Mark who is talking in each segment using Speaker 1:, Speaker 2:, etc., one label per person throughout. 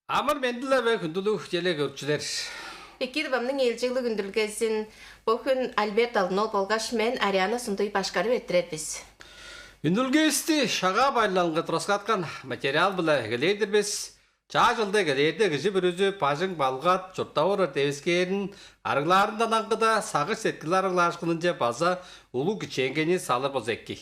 Speaker 1: Амар мэндэлэ вэ хүндүлөх жэлэ görчүлэр.
Speaker 2: Икки бамның елжиглы күндүлгесин бу күн Альберт Алнол болгаш мен Ариана Сундай башкарып эттеребиз.
Speaker 1: Хүндүлгести шага байлангы троскаткан материал била гэлейдербиз. Чаажылды гэлейде киши бүрүзү пажың балгат чуртауыр тевискерин арыгларында наңгыда сагыш сеткилер арыглашкынынча база улу киченгени салыр бозекки.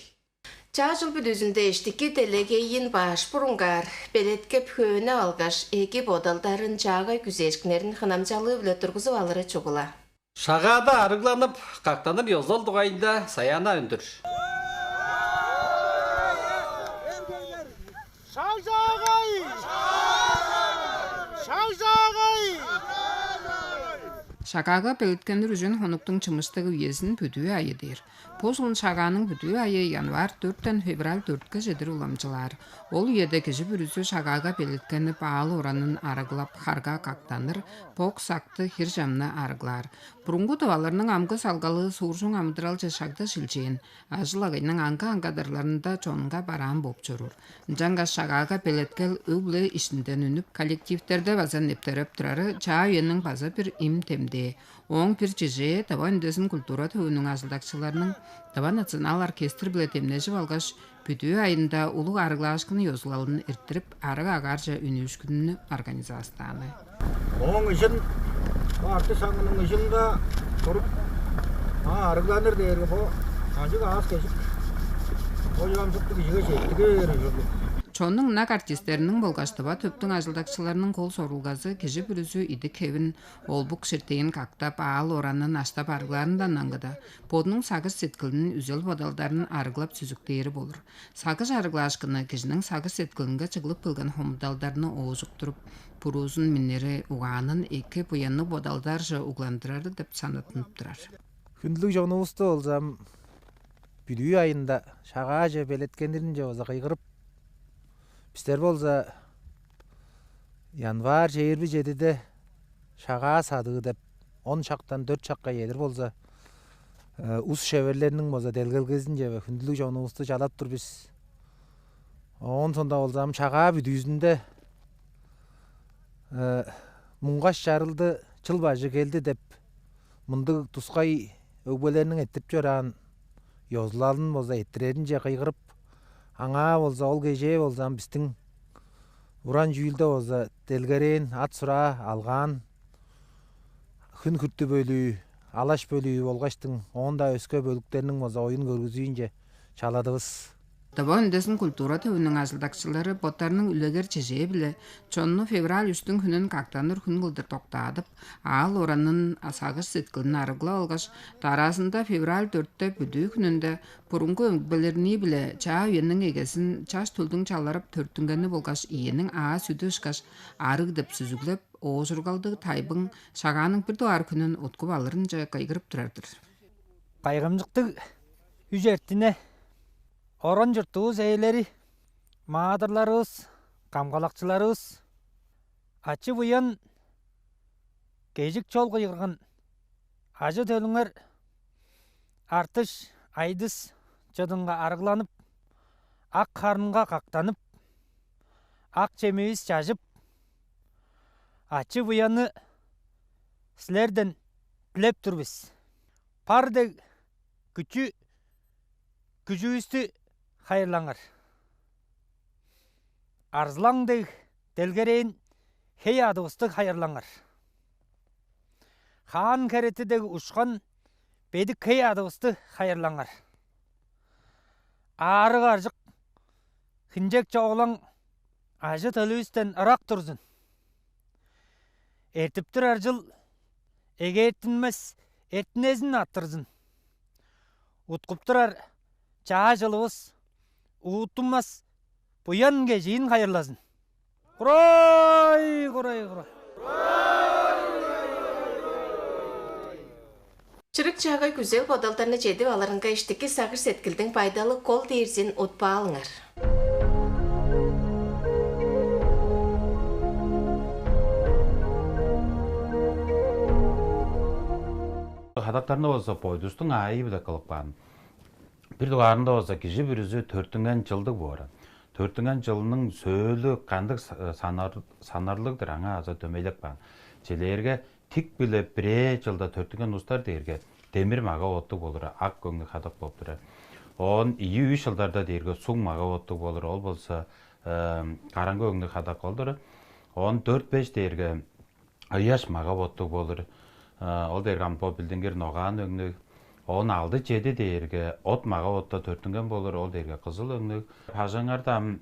Speaker 2: Чаажыл бүдүзүндө эштики делегейин баш бурунгар белеткеп хөөне алгаш эки бодалдарын чаагай күзешкинерин хынамчалыы биле тургузуп алыры чугула.
Speaker 1: Шагада арыгланып, кактаныр йозол дугайында саяна үндүр.
Speaker 3: Шагага белеткендер үжен хонуктың чымыстығы үйесін бүдуі айы дейір. Позылын шаганың бүдуі айы январ 4-тен февраль 4-ке жедір уламчылар. Ол үйеде кежі бүрізі шагага белеткені баалы оранын арыглап харга кактаныр, пок сақты хир жамны арыглар. Бұрынғы таваларының амғы салғалы суыршың амыдырал жашагда шілчейін. Ажыл ағайның аңға-аңғадарларында чонға баран боп жүрір. Жанға шагага белеткел өглі ішінден үніп, коллективтерді базан ептеріп тұрары чаа үйенің база бір им темде. Оң пір чеже таба үндесін культура төвінің азылдақшыларының таба национал оркестр біле темнежі алғаш бүдуі айында ұлық арыглашқыны йозылалын ирттіріп, арығы ағаржа үнеш күніні организастаны.
Speaker 4: Оң үшін, арты саңының үшінді тұрып, арыгланыр дейіргі бұл, ажығы аз кешіп, ойамсықты кішіге шеттіге жүрді.
Speaker 3: Чонның нақ артистерінің болғаштыба төптің ажылдақшыларының қол сорулғазы кежі бүрізі иді кевін олбұқ шертейін қақтап аал оранын аштап арғыларындан аңғыда. Подының сағыз сеткілінің үзел бодалдарын арғылап сүзіктейірі болыр. Сағыз арғылашқыны кежінің сағыз сеткілінге чығылып білген хомдалдарыны оғызық тұрып, пұрузын мінері уғанын екі бұянны бодалдар жа уғландырары деп санатынып тұрар.
Speaker 4: Күнділік жоны ұсты олзам бүдүй айында шаға жа белеткендерін жа оза қайғырып, Біздер болса, январ 27-де шаға садығы деп 10 шақтан 4 шаққа едір болса, ұс шеверлерінің болса дәлгіл кезін жебе, күнділік жоны ұсты жалап тұр біз. Он сонда болсам, шаға бүдүйізінде мұңғаш жарылды, чыл бажы келді деп, мұнды тұсқай өгбелерінің еттіп жөран, йозлалын болса еттірерін же қайғырып, аңа болса ол кеже болсам біздің уран жүйілді болса делгерен ат сұра алған күн күртті бөлі, алаш бөлі болғаштың онда өске бөліктерінің болса ойын көргізейінже чаладығыз.
Speaker 3: Таба үндесін культура төвінің азылдақшылары боттарының үлегер чеже біле, чонны февраль үстің күнін қақтаныр күн қылдыр тоқтадып, ал оранын асағыз сеткілін арығыла алғаш, тарасында февраль 4-те бүді күнінде бұрынғы өңгбелеріне біле чаа үйенің егесін чаш түлдің чаларып төрттінгені болғаш иенің аға сүді ұшқаш арық деп сүзіглеп, оғызырғалды тайбың шағаның бір дуар күнін отқып алырынша қайғырып тұрардыр.
Speaker 4: Қайғымжықтың үжертіне Оран жұрттығыз әйлері, мағадырларыз, қамғалақчыларыз, ачы бұян кейжік чол қиғырған, ажы төліңер артыш, айдыс жадынға арғыланып, ақ қарынға қақтанып, ақ чемейіз жажып, ачы бұяны сілерден тілеп тұрбыз. Парды күчі хайырлаңар. Арзылаңдың делгерейін хей адығысты хайырлаңар. Хан кәретідегі ұшқан бедік хей адығысты хайырлаңар. Арық аржық хінжек жауылаң ажы төліістен ұрақ тұрзын. Ертіптір аржыл еге ертінмес ертінезін аттырзын. Утқыптырар чаа жылығыз ұғытымас бұян кежейін қайырлазын. Құрай, құрай, құрай.
Speaker 2: Чырык чаагай күзел бодалдарына жедіп аларынға іштікі сағыр сеткілдің пайдалы кол дейірзін ұтпа алыңар.
Speaker 5: Kadaklarında olsa poydustun ayı bile kalıp bağın. Bir duvarında olsa kişi birisi törtüngen жылдық boğaran. Törtüngen жылының söylü kandık sanarlıqdır аңа azı tömelek bağın. Çelerge tik bile bire жылда törtüngen ustar derge demir mağa ottuk olur, ak göңlü kadak boptur. On iyi 3 yıllarda derge suң mağa ottuk olur, ol bolsa karangı göңlü kadak olur. On 4-5 derge ayaş mağa ottuk olur. Ol derge ampo bildinger noğan öңlü. On 6-7 derge ot mağa otta törtüngen olur, ol derge kızıl öңlü. Pajаңарда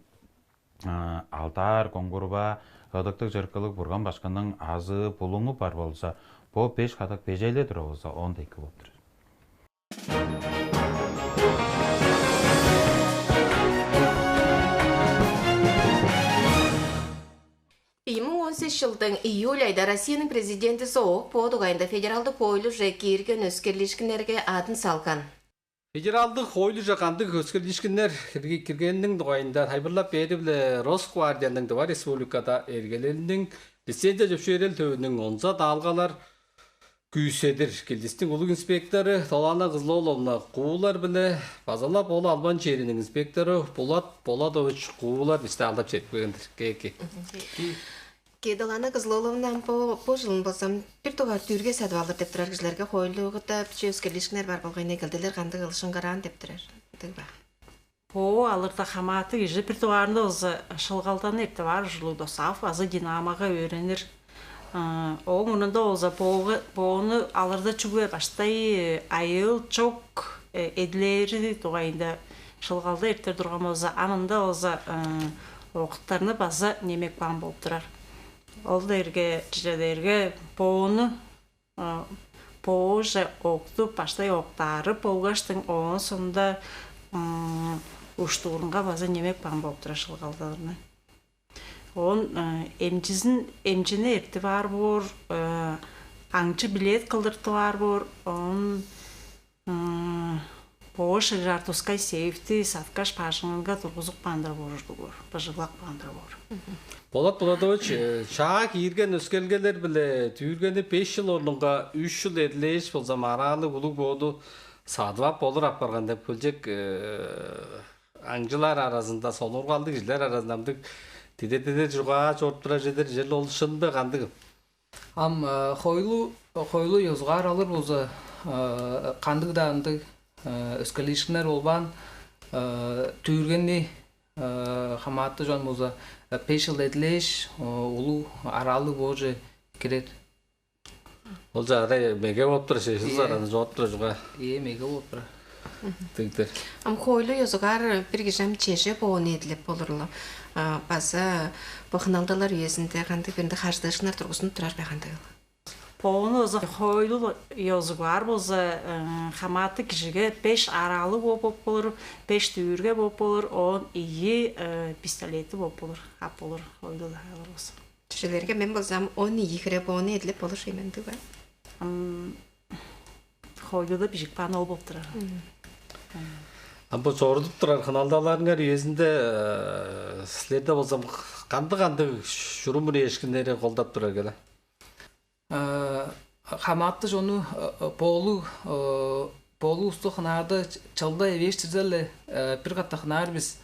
Speaker 5: altar, koңгурба, Qadıqdıq jırqılıq burgan başkanın azı, puluğu var bolsa, bu 5 qadaq 5 aylıdır olsa 10 dakika otur.
Speaker 2: 2018 жылдың июль айда Россияның президенті Соғық Подуғайында федералды пойлы жекерген өскерлешкінерге атын салған.
Speaker 1: Федералдық ойлы жақандық өскерлешкінер кіргеннің дұғайында хайбырлап бері білі Росгвардияның дұва республикада әргелерінің лицензия жөпшерел төвінің онза далғалар күйседір. Келдестің ұлық инспекторы Толана Қызлоловна қуылар білі базалап олы Албан жерінің инспекторы Поладович қуылар бісті алдап жетпегендір.
Speaker 2: Кедалана Қызлоловнан по жылын болсам, бір туғар түйірге сәді алыр деп тұрар кізлерге қойлығы да біче өскерлешкінер бар болғайына келділер қанды ғылышын қаран деп тұрар.
Speaker 6: По алырда қаматы ежі бір туғарында өзі шылғалдан ерті бар жылы досав, азы динамаға өренір. О, мұнында өзі поғыны алырда чүгіе баштай айыл чок әділері туғайында шылғалда ертер тұрған өзі амында өзі оқыттарыны базы немек баған болып тұрар. Ол дерге жедерге поғыны поғы оқты баштай оқтары поғаштың оғын сонда ұштуырынға базы немек баған болып тұрар шылғалдарыны. Он эмчини эрти бар бор, аңчы билет кылдырты бар бор, он пош жартускай сейфти саткаш пашыңга тургузук бандыр боржду бор, бажыглак бандыр бор.
Speaker 1: Болат Поладович, шаға киірген өскелгелер біле түйіргені 5 жыл орныңға 3 жыл еділеш болса маралы бұлық боду садвап болыр апарған деп көлжек аңжылар арасында, соныр қалды кешілер арасында Тедер жуға чорттыра жедер жел олышын бе қандығы?
Speaker 7: Хойлу езғар алыр болса қандығы да андық өскелешкінер олбан түйіргенде қаматты жан болса 5 жыл еділеш олу аралы божы керет.
Speaker 1: Ол жағдай меге болып тұр, шешіл зараны жоғып тұр жуға?
Speaker 7: Меге болып тұр.
Speaker 1: Тігдер.
Speaker 2: Хойлу езғар бір кешем чеше боғын еділіп болырлы. Базы бұқыналдалар үйесінде қанды бірінде қаршыдашынар тұрғысын тұрар бәқандығы.
Speaker 6: Поғыны өзі хойлу езі бар болса қаматы кішіге 5 аралы болып болыр, 5 түйірге болып болыр, 10 ие пистолеті болып болыр, қап болыр, хойлу да алыр болса.
Speaker 2: Түшелерге мен болсам 10 егірі боғыны еділіп болыр шейменді ба?
Speaker 6: Хойлу да бішік баны ол болып тұрар.
Speaker 1: Бұл жордып тұрар қыналдаларыңар үйесінде сілерді болсам қанды жүрімір ешкіндері қолдап тұрар келі?
Speaker 7: Қаматты жоны болу ұсты қынарды чалда евештірзелі бір қатта қынар біз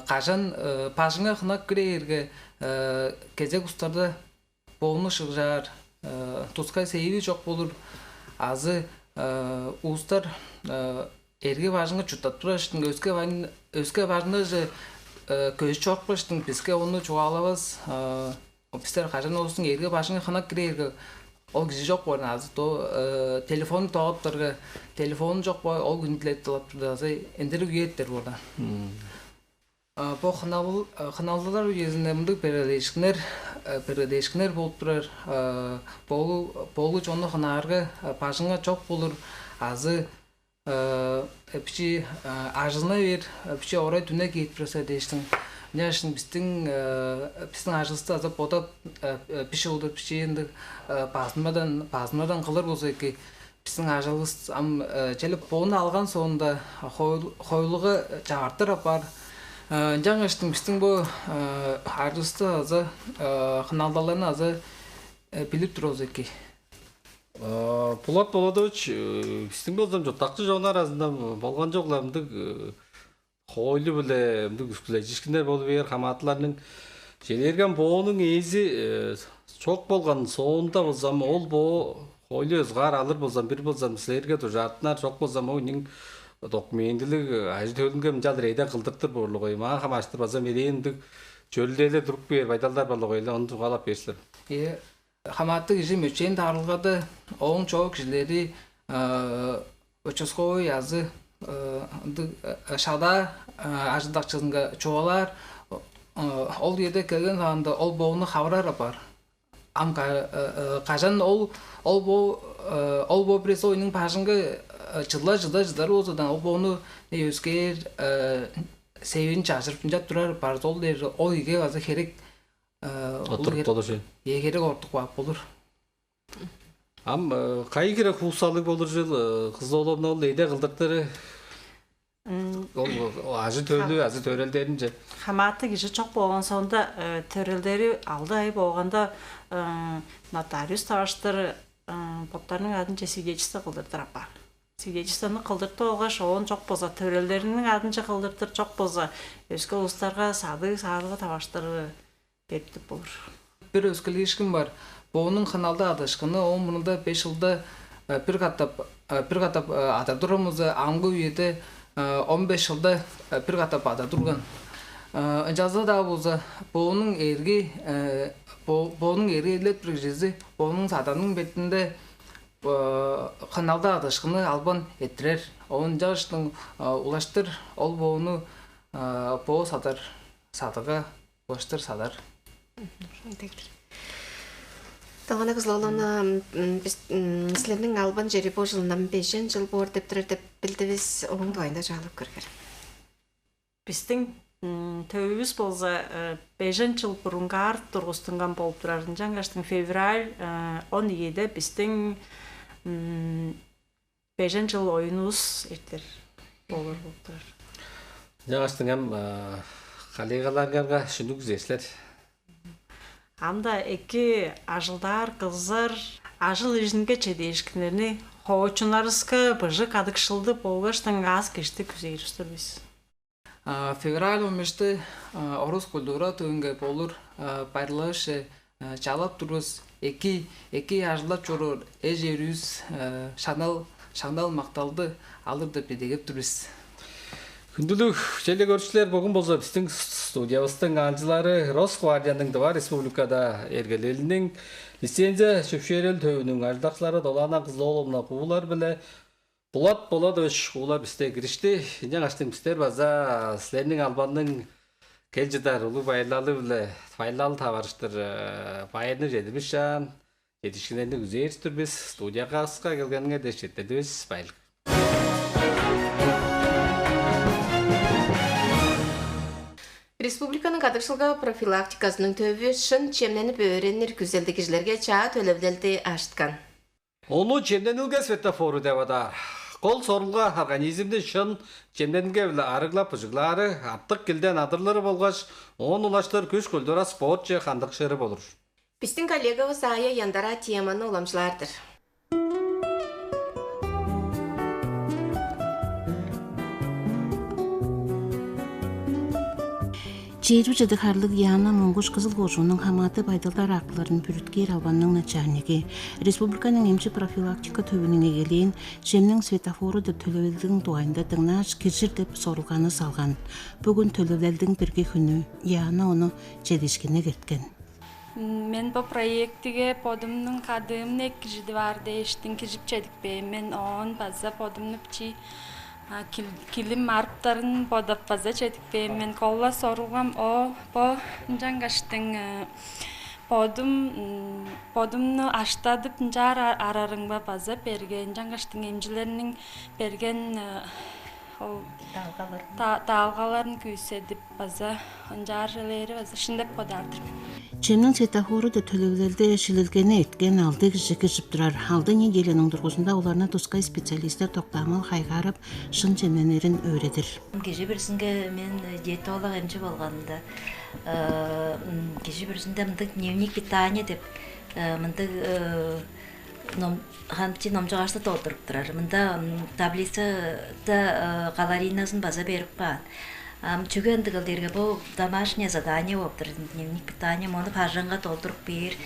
Speaker 7: қажан пажыңа қынақ кірерге кезек ұстарды болуны шығжар тұскай сейбі жоқ болыр азы ұстар Эрге важынға чүттат тұрашытың, өске важынға же көз чоқ баштың, бізге оны чоғалабыз. Офистер қажан олыстың ерге важынға қанақ кірерге ол кізі жоқ болын азы. Телефоны тоғып тұрғы, телефоны жоқ бой, ол күнделетті олап тұрды азы, әндері үйеттер болда. Бұл қыналдылар үйезінде мұндық передешкінер болып тұрар. Болу жоны қынарға пажынға жоқ болыр азы. Пичи ажылына бер, пичи орай түнә кейт біраса дейштің. Міне үшін біздің ажылысты азап отап пичи олдар пичи енді пазынмадан қылыр болса еке біздің ажылыс жәліп боғыны алған соңында қойлығы жағартыр апар. Жаңа іштің біздің бұл ажылысты азы қыналдаларына азы біліп тұр олса еке.
Speaker 1: Пулат Болодович, биздин болсом жотакчы жоон арасында болгон жогларымдык хойлу биле үскүлө жишкиндер болуп бер каматларның желерген боонун ээзи чок болгон соонда болсам ол боо хойлу өзгар алыр болсам бир болсам силерге тужатынар чок болсам ойнун документилик ажы төлүнгө жалыр эйден кылдыртыр борлугой мага камаштыр болсам элендик чөлдөлө туруп бер байдалдар борлугой эле onu тугалап берсилер.
Speaker 7: Хаматы киши мөчен тарылгады, оң чоқ кишилери участковый язы шада ажыдакчысынга чоғалар, ол еде келген сағында ол боуны хабарар бар. Ам кажан ол бо пресс ойының пашынғы жылдар олсадан ол боуны өскер сейвин чашырып жат турар бар сол дер ол еге азы керек
Speaker 1: Отырып болушу.
Speaker 7: Егерек ортық бап болыр.
Speaker 1: Кай керек хуусалык болур жыл кыз оломна ол эйде кылдыртыры. Ол ажы төрөлдерин же.
Speaker 6: Хаматы киши чок болгон сонда төрөлдери алды ай болгондо нотариус табаштыр боттарның адын же свидетельство кылдыртыр апа. Свидетельствоны кылдыртып алгаш, оон чок болсо төрөлдеринин адын же кылдыртыр, чок болсо өзгө улустарга садыга табаштыр берип болур.
Speaker 7: Бір өскілі ешкім бар. Боғының қаналда адашқыны, оң мұнында 5 жылда бір қатап атадырымызы аңғы үйеті 15 жылда бір қатап атадырған. Жазда да болса, боғының ерге елет бір жезі, боғының саданның бетінде қаналда адашқыны албан еттірер. Оң жағыштың улаштыр, ол боғыны боғы сатыға улаштыр садар.
Speaker 2: Тағана кызлолана сілерінің албан жері бұл жылынан 5 жыл бор деп тұрыр деп білдівіз оң дуайында жағылып көргер.
Speaker 6: Біздің төбіміз болса 5 жыл бұрынғар тұрғыстыңған болып тұрардың жаңғаштың февраль 17-де біздің 5 жыл ойынуыз ертер болыр болып тұрар.
Speaker 1: Жаңаштың әм қалиғаларға шүнік зеслер.
Speaker 6: Амда эки ажылдар, кыздар, ажыл ижинге чедешкинерни хоочунарыска быжы кадыкшылды болгоштан аз кешти күзейрүстөр биз.
Speaker 7: Февраль 15-те орус культура төгүнгө болур пайдаланыш чалап турус эки ажылап чорор эжерүз шаңдал макталды алыр деп бедегеп турбуз.
Speaker 1: Күндүлүк желе көрчүлөр бүгүн болсо биздин студиябыздын анчылары Росгвардиянын Два Республикада эргелелинин лицензия шөпшерел төбүнүн аждакчылары Долана Кызылооломна куулар биле Пулат Болодович куулар бизде киришти. Жаңаштын биздер база силердин албандын келжидар улуу байлалы биле файлалы табарыштыр пайыны жетибишан жетишкендерди күзөйүрүстүрбүз. Студияга кыска келгениңерде шеттедибиз. Байлык.
Speaker 2: Республиканың кадыкшылға профилактикасының төбі шын чемненіп өйренер күзелді кежілерге чаа төлөвлелді аштқан.
Speaker 1: Оны чемненілге светофору деп адар. Қол сорылға организмді шын чемненілге білі арыглап ұжыглары, аттық келден адырлары болғаш, он улаштыр күш көлдіра спорт же қандық шыры болыр.
Speaker 2: Біздің коллегавыз ая яндара теманы оламшылардыр.
Speaker 8: Жері жадықарлық Яна Моңғош Қызыл Қожуының хаматы байдалдар ақыларын бүріткер албанның начальниги, республиканың емші профилактика төбінің егелейін жемнің светофору деп төлөвелдің дуайында дыңнаш киржір деп сорылғаны салған. Бүгін төлөвелдің бірге күні Яна оны жедешкене кеткен.
Speaker 9: Мен бұл проектіге подымның қадымын екі жиді барды ештің кежіп чедікпе. Мен оған база подымны пчи килим марптарын подап база чедікпе. Мен колла сорылғам по жаңғаштың подымны аштадып жар арарыңба база берген. Жаңғаштың емжілерінің берген талғаларын күйседіп база жарылері база шындап подардыр.
Speaker 8: Чемнің светофору да төлөвлерді шілілгені еткен алды кішікі жыптырар. Алды неделенің тұрғысында оларына тұскай специалистер тоқтамыл қайғарып, шын чемненерін өредір.
Speaker 10: Кеші бірсінге мен диетолог әмші болғанымда, кеші бірсінде мұндық дневник питание деп, мұндық ханчи номжоғашты толтырып тұрар. Мында таблицада калорийнасын база беріп баан. Чүген дығылдерге бұл домашнее задание оптыр. Дневник питания, оны пажанға толтырып бер.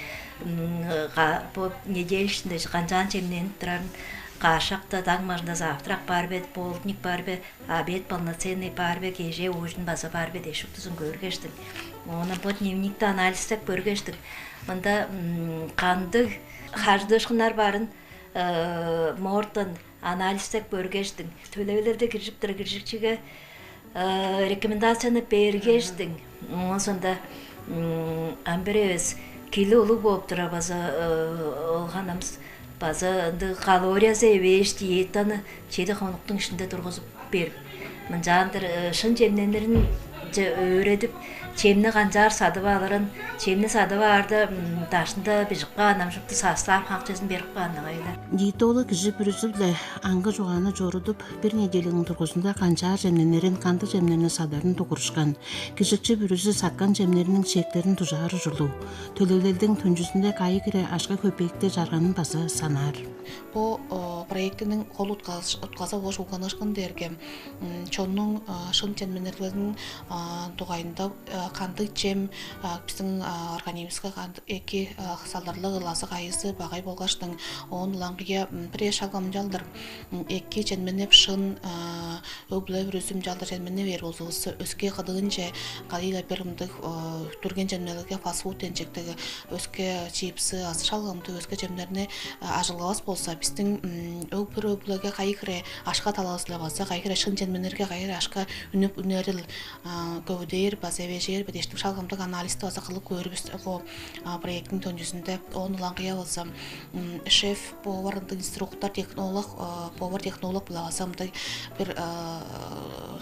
Speaker 10: Бұл недель ішінде қанжан жемнен тұрарын қашақта таңмажында завтрак бар бет, полдник бар бет, обед полноценный бар бет, кеже ужин база бар бет, ешіп тұзын көргештік. Оны бұл дневникті анализтеп көргештік. Мында қанды қаждышқынар барын мортын анализтеп көргештік. Төлеулерді кіржікчіге рекомендацияны бергештік. Онын сонда әмбірез келі ұлы болып тұра база олғанамыз. База калориясы эбеш диетаны чейді қонуқтың ішінде тұрғызып беріп. Мен жандыр шын жемнендерін өредіп, чемні қанжар садып алырын, чемні садып арды дашында бежіққа анамшықты састап қақчасын беріп қанығайды.
Speaker 8: Диетолог жіпірізілі аңғы жоғаны жорудып, бір неделінің тұрғысында қанжар жемненерін, қанды жемнерінің садарын тұғырышқан. Кішікші бүрізі сатқан жемнерінің шектерін тұжары жылу. Төлеулердің түнжісінде қайы кіре ашқа көпекті жарғанын басы санар.
Speaker 11: Бұл проектінің қол ұтқаза ош ұлғанышқын дерге чонның шын жемнерлерінің туғайында қанды жем біздің организмға эки салдарлы лазы қайысы бағай болғаштың оң лаңғия бір шалғам жалдыр эки жемменеп шын өблі бүрізім жалдар жеммене вер болуысы өске қадығын же қалиға берімдік түрген жемнелерге фастфуд денжектігі өске чипсы асы шалғамды өске жемдеріне ажылғавас болса біздің өбліге қайықыре ашқа талағысылы баса қайықыре шын жемменерге қайықыре ашқа үніп үнеріл көудер базавежер бедештік шалғамдық анализді баса қылып көрібіс бұл проекттің төнжісінде оны лаңғия болса шеф повардың инструктор повар технолог бұлағасамды бір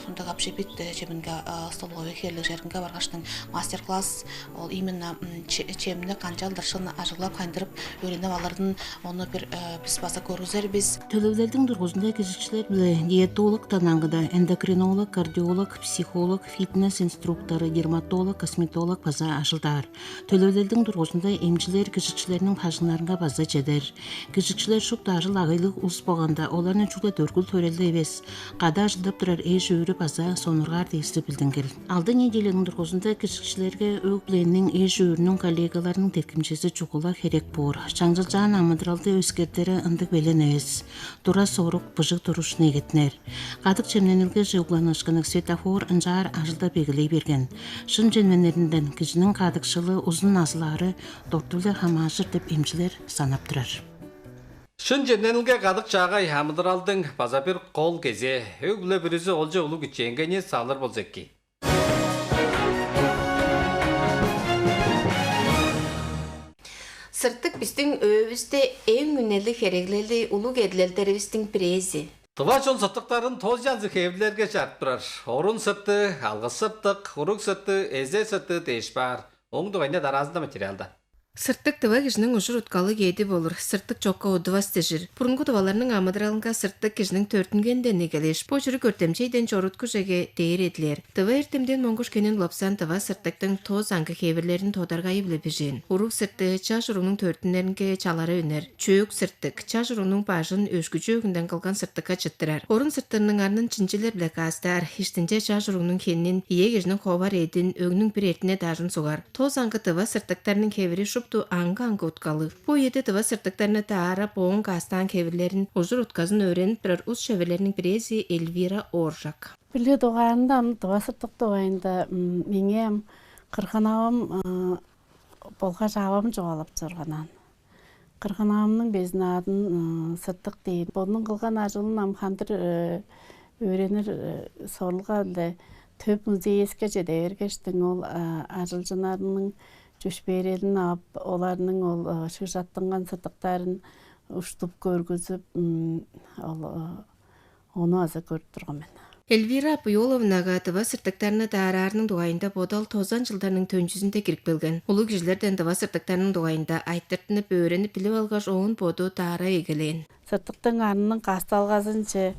Speaker 11: сонда қапшепет жемінге столовый херлік жерінге барғаштың мастер-класс ол именно чемні қанжалдар шын ажылап қайындырып өреніп алырдың оны бір біз баса көргізер біз.
Speaker 8: Төлеулердің тұрғызында кезікшілер білі диетолог танаңғыда эндокринолог, кардиолог, психолог, фитнес инструкторы, дерматолог, косметолог база ашылдар. Төлеулердің тұрғызында емчілер кезікшілерінің пажынларынға база жедер. Кезікшілер шуқта ажыл ағайлық ұс болғанда оларының чула төргіл төрелді емес. Қада ажылдап тұрар еш өрі база сонырғар дейсті білдінгіл. Алды неделінің тұрғызында кезікшілерге өк біленнің еш өрінің коллегаларының текімшесі чуқыла керек бор. Шаңжылжан амыдыралды өскердері ындық белен өз. Тура сорук бұжық тұруш негетнер. Қадық жемненілге жығыланышқынық светофор ынжар ажылда бегілей берген. Шын жемненерінден кіжінің қадықшылы ұзын азылары доктулы хамашыр деп емшілер санап тұрар.
Speaker 1: Шын жемненілге қадық жағай хамыдыралдың базапер қол кезе, өглі бірізі олжа ұлы күтченгене салыр бол зекки.
Speaker 2: Сырттық біздің өбісті ең үнелі хереглелі ұлы кеділелдеріміздің прези.
Speaker 1: Тұва жон сырттықтарын тоз жанзы хевілерге жарып тұрар. Орын сырты, алғыс сырттық, ұруқ сырты, әзе сырты дейш бар. Оңды ғайна даразында материалда.
Speaker 2: Сырттық тыва кежінің ұшыр ұтқалы кейді болыр. Сырттық чоққа одывас тежір. Бұрынғы тываларының амыдыралынға сырттық кежінің төртінгенден негелеш. По жүрі көртемчейден жорытқы жеге дейір еділер. Тыва ертемден моңғыш кенен лапсан тыва сырттықтың тоз аңғы хеверлерін тодарға ебілі бежен. Ұруқ сырты чаш ұруның төртінлерінге чалары өнер. Чөк сырттық чаш ұруның бажын өшкүчі өгінден қалған сырттыққа чыттырар. Орын сырттырының арнын чинчилер білі қастар. Иштінже чаш ұруның кеннен ие кежінің ховар едін өгінің бір ертіне дажын соғар. Тоз аңғы тыва сырттықтарының хевері ту аңғы ұткалы. Бұл еді тыва сырттықтарына таара боғын қастан кеверлерін ұзыр ұтқазын өрен бірір ұз шеверлерінің бірezi Эльвира Оржак.
Speaker 12: Білі доғайында, тыва сырттық доғайында менем қырғанауым болға жауым жоғалып тұрғанан. Қырғанауымның безін адын сырттық дейін. Бұның қылған ажылын амхандыр өренір сорлыға төп музейеске жеде ергештің ол ажылжынарының жүшберелін ап, оларының ол шыржаттынған сыртықтарын ұштып көргізіп, оны азы көріп тұрған мен.
Speaker 2: Эльвира Апыоловнаға тыва сырттықтарына таарарының дуайында бодал тозан жылдарының төнчүзінде кірік білген. Улы кежілерден тыва сырттықтарының дуайында айттыртынып өреніп біліп алғаш оғын боду таара егілен.
Speaker 12: Сырттықтың арының қасталғазынчы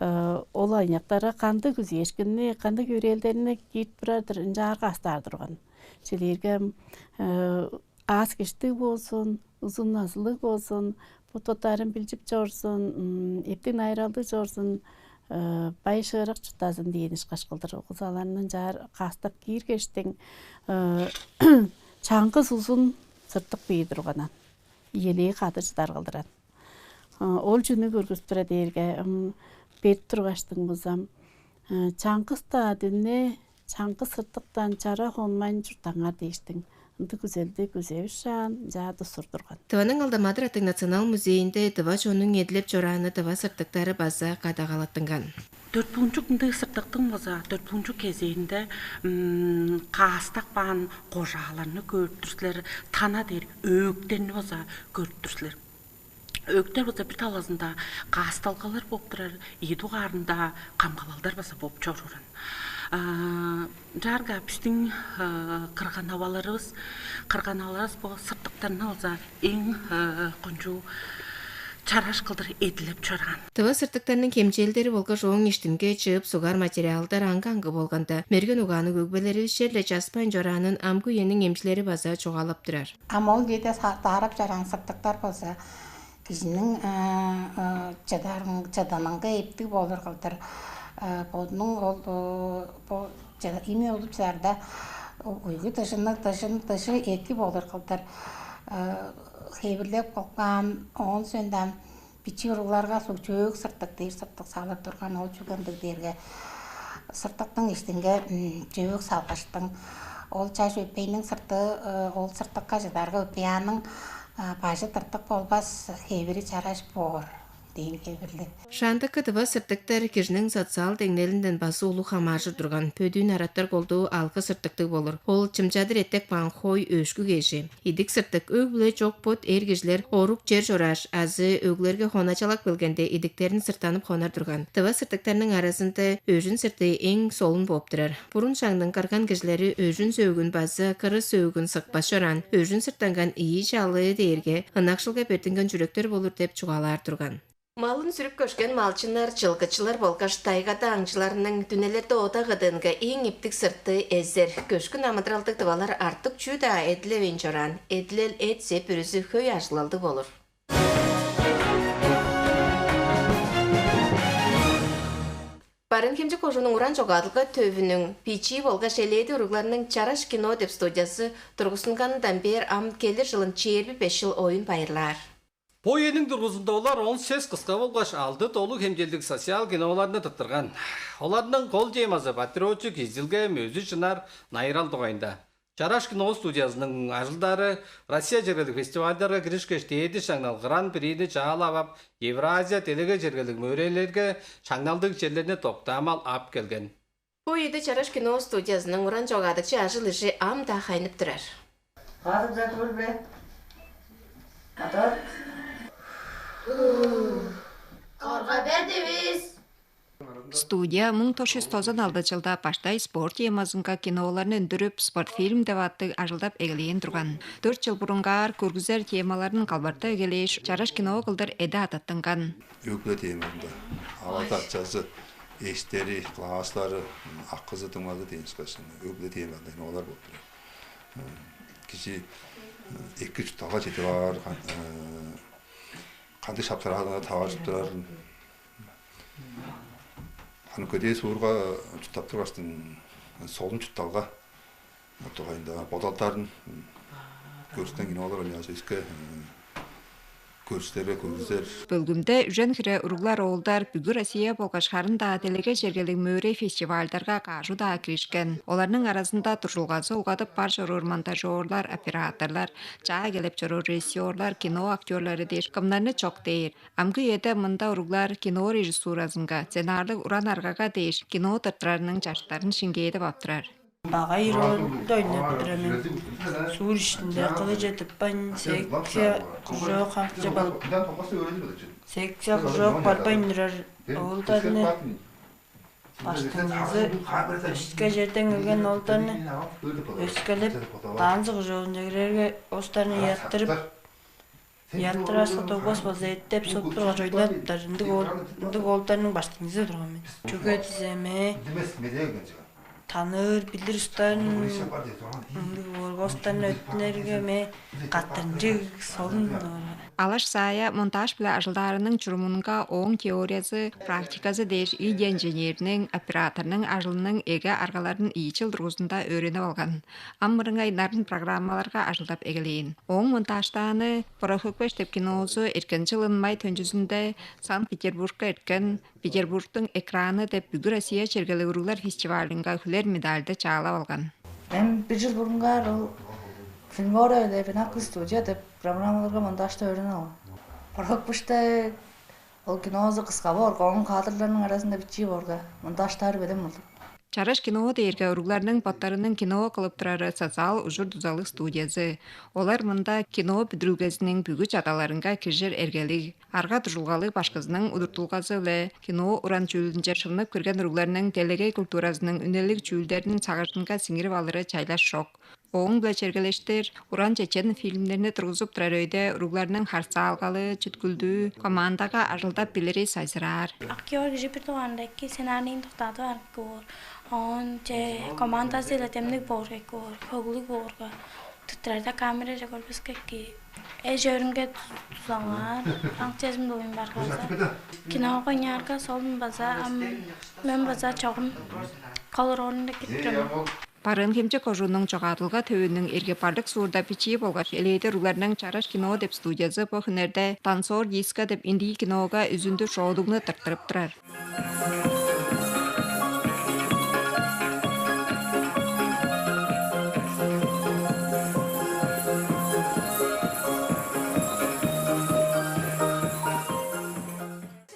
Speaker 12: ол айнақтары қанды күз ешкінне, қанды көрелдеріне кейт бұрадыр, жарға астардырған. Желерге аз кештік болсын, ұзын азылық болсын, Бұтотарын білжіп жорсын, ептің айралды жорсын, бай шырық жұттазын дейініш қашқылдыр. Құзаларының жар қастап кейіргештің чаңқы сұлсын сырттық бейдір ғанан. Елеге қаты жұдар қылдыран. Ол жүні көргістірі дейірге бет тұрғаштың бұзам. Чаңқыста адыне, чаңқы сырттықтан чара қонмайын жұртаңар дейіштің. Үнді күзелді күзеуіш жан, жады сұрдырған.
Speaker 2: Тываның Алдамадыр аттың Национал музейінде тыва жоның еділіп жораны тыва сырттықтары база қадағалаттыңған.
Speaker 13: 4-ндық сырттықтың база 4 кезейінде қастақ баған қожаларыны көрттірсілер, тана дейір, өктеріні база көрттірсілер. Өктер база бір талазында қасталғалар боп тұрар, еду қарында қамғалалдар база боп жорырын. Жарға біздің қырғанаваларыз бұл сырттықтарына олза ең қонжу чараш қылдыр еділіп жорған.
Speaker 2: Тыва сырттықтарының кемчелдері болға жоң ештімге чып суғар материалдар аңғы болғанда. Мерген уғаны көкбелері шерлі жаспайн жоранын амғы енің емшілері база жоғалып тұрар.
Speaker 14: Амол кейде сақтарып жаран сырттықтар болса, кізінің чаданыңға ептік болыр қылдыр. Бұның име олып жарда ұйғы тұшы екі болыр қылдыр. Хейбірлеп қолған, оң сөнден бічі ұрғыларға сөк сырттық дейір, сырттық салып тұрған ол жүгендік дейірге. Сырттықтың ештіңге жөк салғаштың. Ол чаш өпейінің сырты, ол сырттыққа жыдарға өпейаның бажы тыртық болбас хейбірі чараш бор.
Speaker 2: Шандықы тыва сырттықтар кежінің социал деңнелінден басы ұлы хамажы тұрған пөдуін араттар қолды алғы сырттықты болыр. Ол чымчадыр еттек бан қой өшкі кежі. Идік сырттық өглі жоқ пот ергежлер орук жер жораш, азы өглерге хоначалак білгенде идіктерін сыртанып хонар тұрған. Тыва сырттықтарының арасында өжін сырты ең солын боптырар. Бұрын шаңның қарған кежлері өжін сөөгін базы, қыры сөөгін сықпас жоран, өжін сырттанған ии жалы дейірге, ынақшылға бертінген жүректер болыр деп чуғалар тұрған. Малын сүріп көшкен малчынар, жылғычылар болғаш тайғада аңшыларының түнелерді ода ғыдынға ең ептік сыртты әзір. Көшкін амыдыралдық тывалар артық чүда әділі венчоран, әділел әтсе бүрізі хөй ажылалды болыр. Барын кемчі қожының ұран жоғадылға төвінің пичи болға шелейді ұрғыларының Чараш кино деп студиясы тұрғысынғандан бер ам келер жылын чербі 5 жыл ойын байырлар.
Speaker 1: Бойының тұрғызында олар 18 қысқа болғаш алды толу хемделдік социал киноларны тұттырған. Оларының қол жемазы патриотчы кезілге мөзі жынар найрал тұғайында. Чараш кино студиясының ажылдары Россия жергелік фестивальдарға кірішкеш дейді шаңнал ғыран бірейді жағалап, Евразия телеге жергелік мөрелерге шаңналдық жерлеріне тоқтамал ап келген.
Speaker 2: Бойыды Чараш кино студиясының ұран жоғадықчы ажыл іші ам да қайнып тұрар.
Speaker 14: Қазып жатыр бе? Атар?
Speaker 2: Қорға бердіңіз.
Speaker 3: Студия 1990 жылда баштай спорт емазынға киноларын өндіріп, спорт фильм деп атты ажылдап әгілейін тұрған. 4 жыл бұрынғар көргізер темаларын қалбарта әгілейш, Чараш кино қылдыр әді ататтыңған.
Speaker 15: Өкілі темалында алат атчасы, ештері, класслары, аққызы тұңады дейініз қасында. Өкілі темалында олар болып тұрады. Кеше 2 жұттаға жеті бар, қанды шаптарағына тауар жұттырарын. Қаны көде суырға жұттап тұрғаштың солын жұтталға тұғайында бодалтарын көрістен кейін олар өлі ескі көрістері, көріздер.
Speaker 3: Бөлгімді жөн кірі ұрғылар олдар бүгі Россия болғашқарында телеге жергелік мөрі фестивальдарға қажу да кірішкен. Оларның арасында тұржылғасы ұғадып бар жұрыр монтажорлар, операторлар, жаға келіп жүрір режиссерлар, кино актерлары деш кімлеріні чоқ дейір. Амғы еді мұнда ұрғылар кино режиссуразынға, сценарлық ұран арғаға деш кино тұрттырарының жаштарын шынгейді баптырар.
Speaker 16: Bağa İran'da oynayıp Sur içinde kılıç edip ben sekse kuşağı kankça balıp sekse kuşağı balbayındırar oğullarını baştığınızı üstüge жерден ölgen oğullarını üstügelip danzı kuşağınca girerge ostarını yattırarsa toğuz bazı ettep sopturga joyladıplar. Indi oğullarının baştığınızı durgan men. Çöke dizeme таныр билер устан остан өтнерге ме каттанжы солун
Speaker 3: Алаш сая монтаж білі ажылдарының чұрымынға оң теориясы, практикасы дейш үйді инженерінің, операторының ажылының еге арғаларын ийчіл дұрғызында өреніп алған. Аммырыңай нарын программаларға ажылдап егелейін. Оң монтажтаны Порохөкбеш тепкинозу еркен жылын май төнжісінде Санкт-Петербургқа еркен Петербургтың экраны деп Бүгір Россия чергелі ұрылар фестивалінға хүлер медальды чағалап алған.
Speaker 17: Мен бір жыл бұрынғар Filmora деп Pinnacle студия деп программаларға монтажды öğrenen алам. Порохөкбеште ол кинозы қысқа бар, оның кадрларының арасында бичи барга монтаждары белем болды.
Speaker 3: Чараш кино дейірге ұругларының паттарының кино қылып тұрары социал ұжыр дұзалық студиясы. Олар мұнда кино бүдірілгесінің бүгіч аталарынға кежер әргелі. Арға тұжылғалы башқызының ұдыртылғасы ле кино ұран чүйлінже шынып көрген ұругларының телегей культурасының үнелік чүйлдерінің сағашынға сіңіріп алыры чайлаш шок. Оң біле чергелештер Уран Чечен фильмдеріне тұрғызып тұрар өйде ұругларының харса алғалы, чүткілді, командаға ажылдап білері сайсырар.
Speaker 18: Актер репертуарындaki senaryoning to'xtatib argor. Onche komandasıyla temlik borga kor, hoglik borga. Tutrada kamera rekorbiske ki. Ejörünge tuzanlar, ançezim doyun bargaza. Kino oynarga solun baza, men baza çoğun koloronunda gittim.
Speaker 3: Парын хемче кожунның чоғатылға төөннің ерге пардық суырда пичи болға елейді руларның чараш кино деп студиясы по хынерде танцор диска деп инди киноға үзінді шоудығны тырттырып тұрар.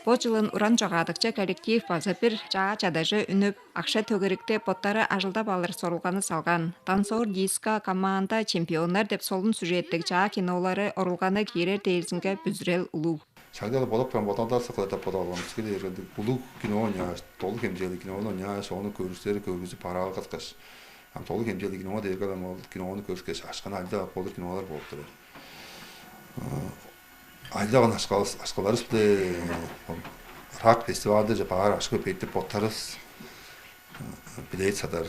Speaker 3: Бұл жылын уран жоғадықча коллектив база бір жаға чадажы үніп, ақша төгірікте поттары ажылдап алыр сорылғаны салған. Танцор, диска, команда, чемпиондар деп солын сюжеттік жаға кинолары орылғаны кейрер дейілсінге бүзірел ұлу.
Speaker 15: Шагдалы болықпен ботандарсы қылата подалғамыз келе ергенді бұлу кино ойнаш, толы кемжелі кино ойнаш, оны көрістері көргізі параға қатқаш. Толы кемжелі кино дейіргелем ол киноны көріскеш ашқан альда қолыр кинолар болып тұрыр. Айлаған ашқаларыз біле рак фестивалды жапағар ашқы пейті поттарыз білейт садар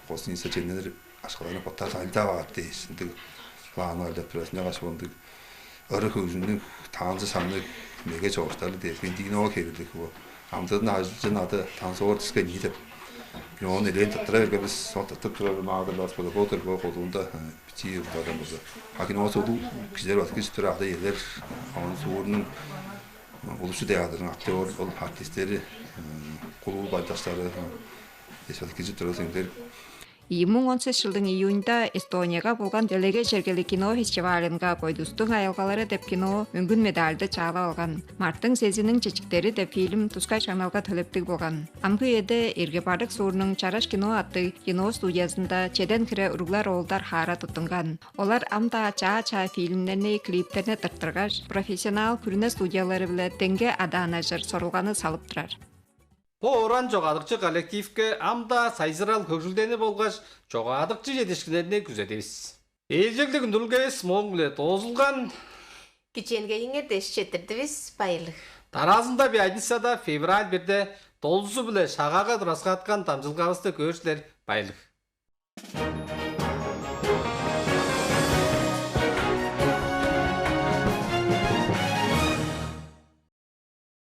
Speaker 15: қосынысы жеңнелер ашқаларына поттарыз айлда бағат дейсіндік бағаны айлда тұрасында қаш болындық ұрық өзінің таңызы самны меге жоғыштары дейсін дигін оға керілдік амдардың ажын ады таңызы оғыр түске нейдіп киноны елен тұттыра берген біз соқтықтық тұрар мағадырлас болды бұл тұрғы қолуында бітей ұлдардан болды. Кино соду кişiler var ki türü adı yerler onun sorunun oluşu değerlerin aktör artistleri kolu baytaşları esas kişi türü sendler
Speaker 3: 2018 жылдың июньда Эстонияға болған делеге жергелі кино фестивалінға бойдустың айылғалары деп кино мүмкін медальды чағала алған. Марттың сезінің чечіктері деп фильм Тускай шаналға төлептік болған. Амғы еді Ергепардық суырының Чараш кино атты кино студиясында чеден кіре ұруглар олдар хара тұттынған. Олар амда чаа фильмдеріне, клиптеріне тырттырғаш, профессионал күріне студиялары білі тенге адана жыр сорылғаны салып тұрар.
Speaker 1: Оран жоғадықчы коллективке амда сайзырал көкжілдені болғаш жоғадықчы жетешкілеріне күзетеміз. Ежелдік үнділгес моңле тозылған.
Speaker 2: Киченге еңердеш жетірдівіз байлық.
Speaker 1: Таразында бі айдысада февраль бірде толзу біле шағаға дұрасқа атқан тамжылғавысты көршілер байлық.